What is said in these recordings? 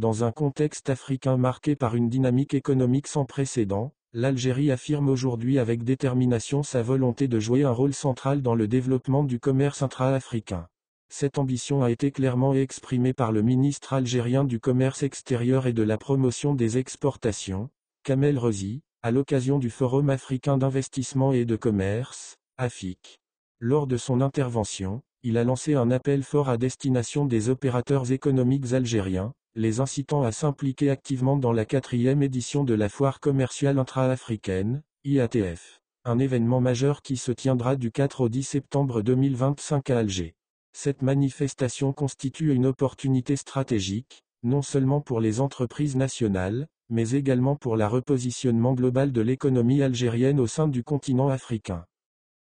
Dans un contexte africain marqué par une dynamique économique sans précédent, l'Algérie affirme aujourd'hui avec détermination sa volonté de jouer un rôle central dans le développement du commerce intra-africain. Cette ambition a été clairement exprimée par le ministre algérien du Commerce extérieur et de la promotion des exportations, Kamel Rezi, à l'occasion du Forum africain d'investissement et de commerce, AFIC. Lors de son intervention, il a lancé un appel fort à destination des opérateurs économiques algériens, les incitant à s'impliquer activement dans la 4e édition de la Foire commerciale intra-africaine, IATF. Un événement majeur qui se tiendra du 4 au 10 septembre 2025 à Alger. Cette manifestation constitue une opportunité stratégique, non seulement pour les entreprises nationales, mais également pour le repositionnement global de l'économie algérienne au sein du continent africain.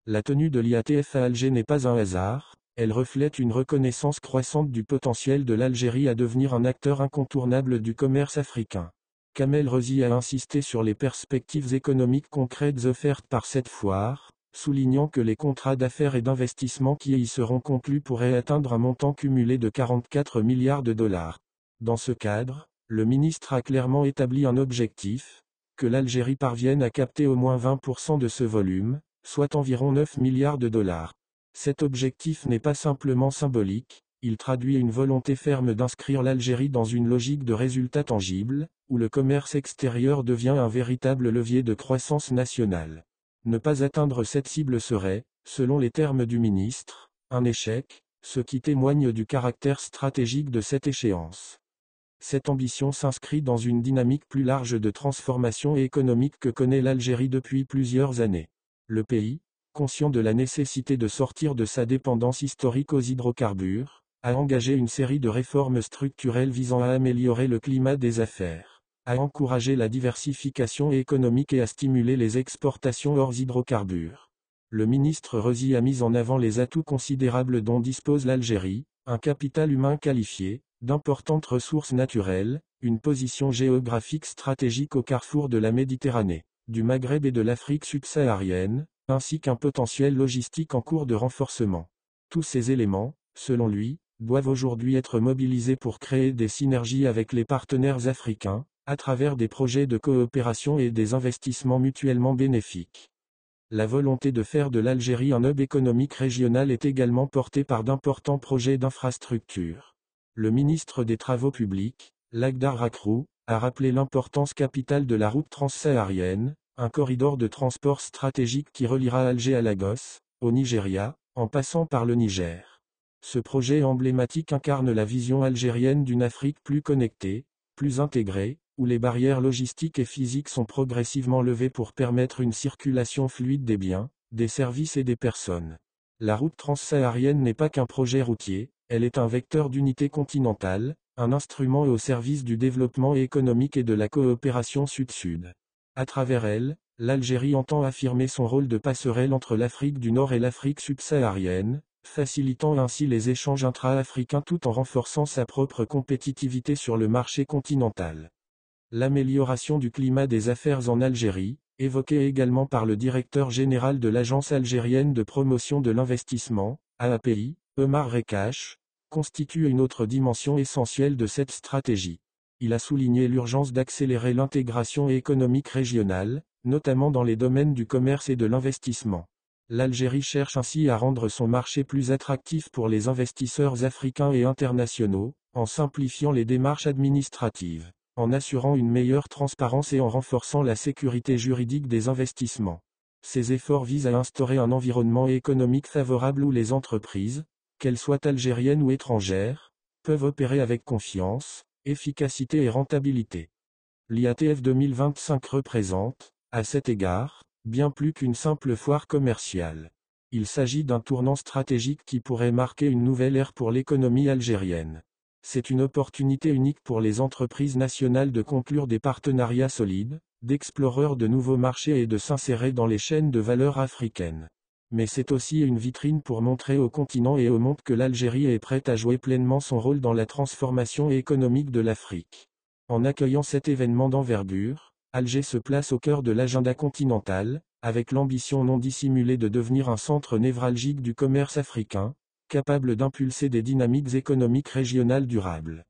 La tenue de l'IATF à Alger n'est pas un hasard, elle reflète une reconnaissance croissante du potentiel de l'Algérie à devenir un acteur incontournable du commerce africain. Kamel Rezi a insisté sur les perspectives économiques concrètes offertes par cette foire, soulignant que les contrats d'affaires et d'investissement qui y seront conclus pourraient atteindre un montant cumulé de 44 milliards de dollars. Dans ce cadre, le ministre a clairement établi un objectif, que l'Algérie parvienne à capter au moins 20% de ce volume, soit environ 9 milliards de dollars. Cet objectif n'est pas simplement symbolique, il traduit une volonté ferme d'inscrire l'Algérie dans une logique de résultats tangibles, où le commerce extérieur devient un véritable levier de croissance nationale. Ne pas atteindre cette cible serait, selon les termes du ministre, un échec, ce qui témoigne du caractère stratégique de cette échéance. Cette ambition s'inscrit dans une dynamique plus large de transformation économique que connaît l'Algérie depuis plusieurs années. Le pays, conscient de la nécessité de sortir de sa dépendance historique aux hydrocarbures, a engagé une série de réformes structurelles visant à améliorer le climat des affaires, à encourager la diversification économique et à stimuler les exportations hors hydrocarbures. Le ministre Rezi a mis en avant les atouts considérables dont dispose l'Algérie, un capital humain qualifié, d'importantes ressources naturelles, une position géographique stratégique au carrefour de la Méditerranée, du Maghreb et de l'Afrique subsaharienne, ainsi qu'un potentiel logistique en cours de renforcement. Tous ces éléments, selon lui, doivent aujourd'hui être mobilisés pour créer des synergies avec les partenaires africains, à travers des projets de coopération et des investissements mutuellement bénéfiques. La volonté de faire de l'Algérie un hub économique régional est également portée par d'importants projets d'infrastructure. Le ministre des Travaux publics, Lakhdar Rakrou, a rappelé l'importance capitale de la route transsaharienne, un corridor de transport stratégique qui reliera Alger à Lagos, au Nigeria, en passant par le Niger. Ce projet emblématique incarne la vision algérienne d'une Afrique plus connectée, plus intégrée, où les barrières logistiques et physiques sont progressivement levées pour permettre une circulation fluide des biens, des services et des personnes. La route transsaharienne n'est pas qu'un projet routier, elle est un vecteur d'unité continentale, un instrument au service du développement économique et de la coopération sud-sud. À travers elle, l'Algérie entend affirmer son rôle de passerelle entre l'Afrique du Nord et l'Afrique subsaharienne, facilitant ainsi les échanges intra-africains tout en renforçant sa propre compétitivité sur le marché continental. L'amélioration du climat des affaires en Algérie, évoquée également par le directeur général de l'Agence algérienne de promotion de l'investissement, AAPI, Omar Rekash, constitue une autre dimension essentielle de cette stratégie. Il a souligné l'urgence d'accélérer l'intégration économique régionale, notamment dans les domaines du commerce et de l'investissement. L'Algérie cherche ainsi à rendre son marché plus attractif pour les investisseurs africains et internationaux, en simplifiant les démarches administratives, en assurant une meilleure transparence et en renforçant la sécurité juridique des investissements. Ces efforts visent à instaurer un environnement économique favorable où les entreprises, qu'elles soient algériennes ou étrangères, peuvent opérer avec confiance, efficacité et rentabilité. L'IATF 2025 représente, à cet égard, bien plus qu'une simple foire commerciale. Il s'agit d'un tournant stratégique qui pourrait marquer une nouvelle ère pour l'économie algérienne. C'est une opportunité unique pour les entreprises nationales de conclure des partenariats solides, d'explorer de nouveaux marchés et de s'insérer dans les chaînes de valeur africaines. Mais c'est aussi une vitrine pour montrer au continent et au monde que l'Algérie est prête à jouer pleinement son rôle dans la transformation économique de l'Afrique. En accueillant cet événement d'envergure, Alger se place au cœur de l'agenda continental, avec l'ambition non dissimulée de devenir un centre névralgique du commerce africain, capable d'impulser des dynamiques économiques régionales durables.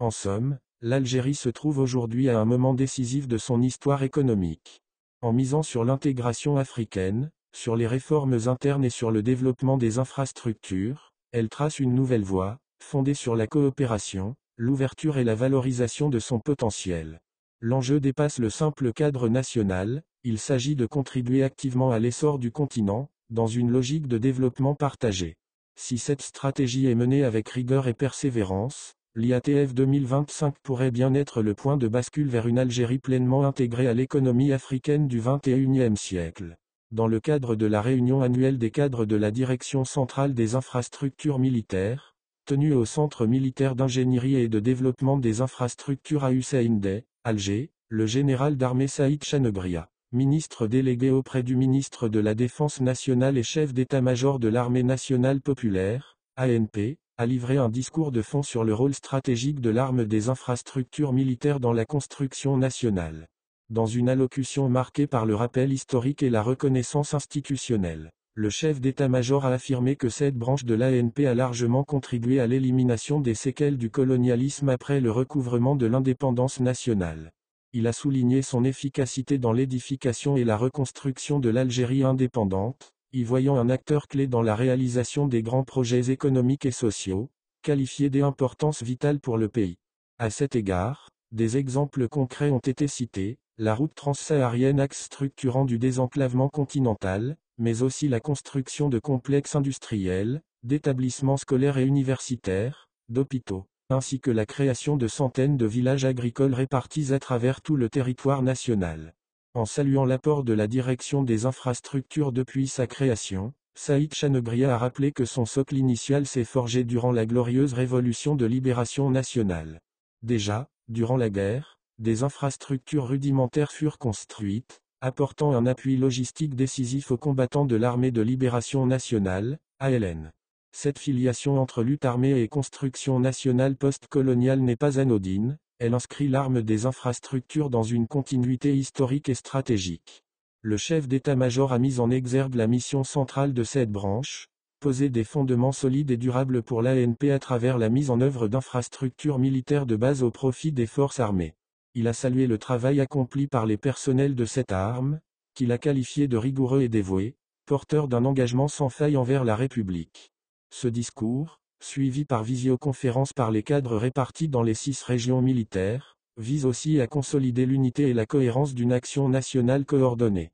En somme, l'Algérie se trouve aujourd'hui à un moment décisif de son histoire économique. En misant sur l'intégration africaine, sur les réformes internes et sur le développement des infrastructures, elle trace une nouvelle voie, fondée sur la coopération, l'ouverture et la valorisation de son potentiel. L'enjeu dépasse le simple cadre national, il s'agit de contribuer activement à l'essor du continent, dans une logique de développement partagé. Si cette stratégie est menée avec rigueur et persévérance, l'IATF 2025 pourrait bien être le point de bascule vers une Algérie pleinement intégrée à l'économie africaine du XXIe siècle. Dans le cadre de la réunion annuelle des cadres de la Direction centrale des infrastructures militaires, tenue au Centre militaire d'ingénierie et de développement des infrastructures à Hussein Dey, Alger, le général d'armée Saïd Chanegria, ministre délégué auprès du ministre de la Défense nationale et chef d'état-major de l'Armée nationale populaire, ANP, a livré un discours de fond sur le rôle stratégique de l'arme des infrastructures militaires dans la construction nationale. Dans une allocution marquée par le rappel historique et la reconnaissance institutionnelle, le chef d'état-major a affirmé que cette branche de l'ANP a largement contribué à l'élimination des séquelles du colonialisme après le recouvrement de l'indépendance nationale. Il a souligné son efficacité dans l'édification et la reconstruction de l'Algérie indépendante, y voyant un acteur clé dans la réalisation des grands projets économiques et sociaux, qualifiés d'importance vitale pour le pays. À cet égard, des exemples concrets ont été cités, la route transsaharienne axe structurant du désenclavement continental, mais aussi la construction de complexes industriels, d'établissements scolaires et universitaires, d'hôpitaux, ainsi que la création de centaines de villages agricoles répartis à travers tout le territoire national. En saluant l'apport de la direction des infrastructures depuis sa création, Saïd Chanegria a rappelé que son socle initial s'est forgé durant la glorieuse révolution de libération nationale. Déjà, durant la guerre, des infrastructures rudimentaires furent construites, apportant un appui logistique décisif aux combattants de l'Armée de libération nationale, ALN. Cette filiation entre lutte armée et construction nationale post-coloniale n'est pas anodine, elle inscrit l'arme des infrastructures dans une continuité historique et stratégique. Le chef d'état-major a mis en exergue la mission centrale de cette branche, poser des fondements solides et durables pour l'ANP à travers la mise en œuvre d'infrastructures militaires de base au profit des forces armées. Il a salué le travail accompli par les personnels de cette arme, qu'il a qualifié de rigoureux et dévoué, porteur d'un engagement sans faille envers la République. Ce discours, suivi par visioconférence par les cadres répartis dans les 6 régions militaires, vise aussi à consolider l'unité et la cohérence d'une action nationale coordonnée.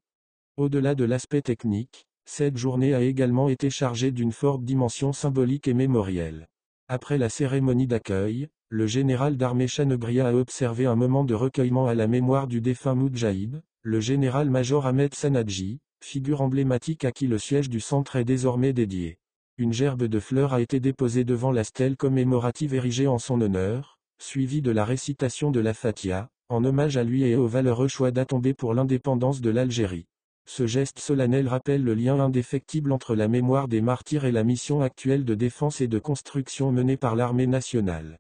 Au-delà de l'aspect technique, cette journée a également été chargée d'une forte dimension symbolique et mémorielle. Après la cérémonie d'accueil, le général d'armée Chanegria a observé un moment de recueillement à la mémoire du défunt Moudjahid, le général-major Ahmed Sanadji, figure emblématique à qui le siège du centre est désormais dédié. Une gerbe de fleurs a été déposée devant la stèle commémorative érigée en son honneur, suivie de la récitation de la Fatiha, en hommage à lui et au valeureux Chouada tombé pour l'indépendance de l'Algérie. Ce geste solennel rappelle le lien indéfectible entre la mémoire des martyrs et la mission actuelle de défense et de construction menée par l'armée nationale.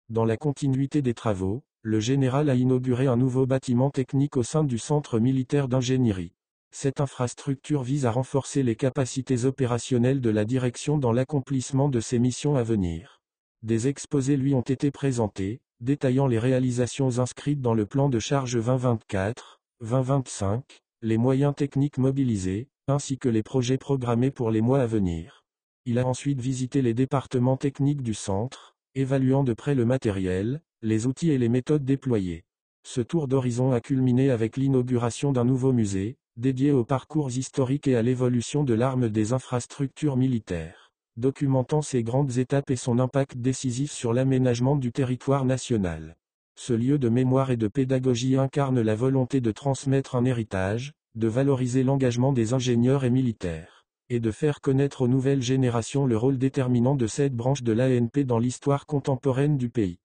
Dans la continuité des travaux, le général a inauguré un nouveau bâtiment technique au sein du centre militaire d'ingénierie. Cette infrastructure vise à renforcer les capacités opérationnelles de la direction dans l'accomplissement de ses missions à venir. Des exposés lui ont été présentés, détaillant les réalisations inscrites dans le plan de charge 2024-2025, les moyens techniques mobilisés, ainsi que les projets programmés pour les mois à venir. Il a ensuite visité les départements techniques du centre, évaluant de près le matériel, les outils et les méthodes déployées. Ce tour d'horizon a culminé avec l'inauguration d'un nouveau musée, dédié aux parcours historiques et à l'évolution de l'arme des infrastructures militaires, documentant ses grandes étapes et son impact décisif sur l'aménagement du territoire national. Ce lieu de mémoire et de pédagogie incarne la volonté de transmettre un héritage, de valoriser l'engagement des ingénieurs et militaires, et de faire connaître aux nouvelles générations le rôle déterminant de cette branche de l'ANP dans l'histoire contemporaine du pays.